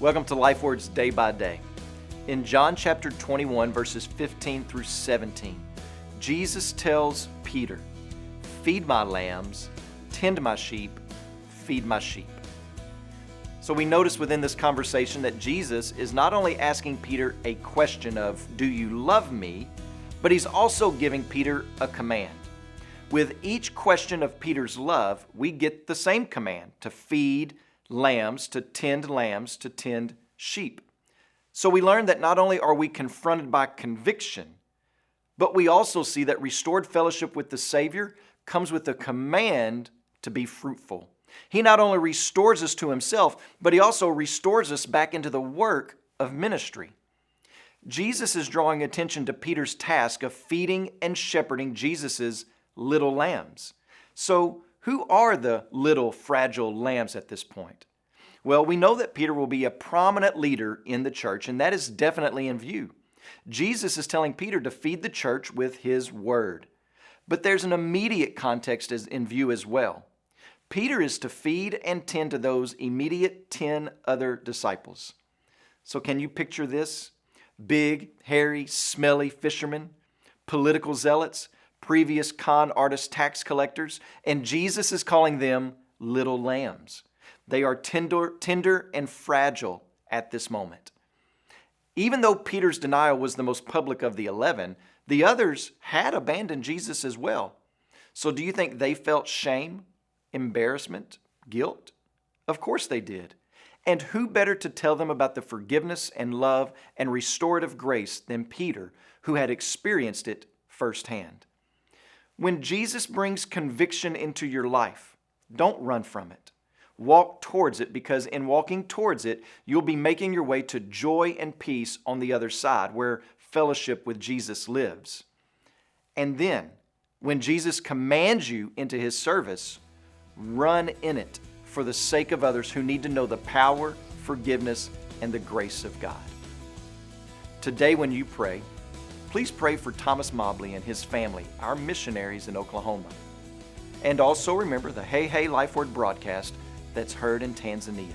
Welcome to Lifeword's Day by Day. In John chapter 21, verses 15 through 17, Jesus tells Peter, "Feed my lambs, tend my sheep, feed my sheep." So we notice within this conversation that Jesus is not only asking Peter a question of, "Do you love me?" but he's also giving Peter a command. With each question of Peter's love, we get the same command: to feed lambs, to tend sheep. So we learn that not only are we confronted by conviction, but we also see that restored fellowship with the Savior comes with a command to be fruitful. He not only restores us to himself, but he also restores us back into the work of ministry. Jesus is drawing attention to Peter's task of feeding and shepherding Jesus's little lambs. So who are the little fragile lambs at this point? Well, we know that Peter will be a prominent leader in the church, and that is definitely in view. Jesus is telling Peter to feed the church with his word. But there's an immediate context in view as well. Peter is to feed and tend to those immediate 10 other disciples. So can you picture this? Big, hairy, smelly fishermen, political zealots, previous con artist tax collectors, and Jesus is calling them little lambs. They are tender and fragile at this moment. Even though Peter's denial was the most public of the 11, the others had abandoned Jesus as well. So do you think they felt shame, embarrassment, guilt? Of course they did. And who better to tell them about the forgiveness and love and restorative grace than Peter, who had experienced it firsthand? When Jesus brings conviction into your life, don't run from it. Walk towards it, because in walking towards it, you'll be making your way to joy and peace on the other side, where fellowship with Jesus lives. And then, when Jesus commands you into his service, run in it for the sake of others who need to know the power, forgiveness, and the grace of God. Today, when you pray, please pray for Thomas Mobley and his family, our missionaries in Oklahoma. And also remember the Hey Hey Lifeword broadcast that's heard in Tanzania.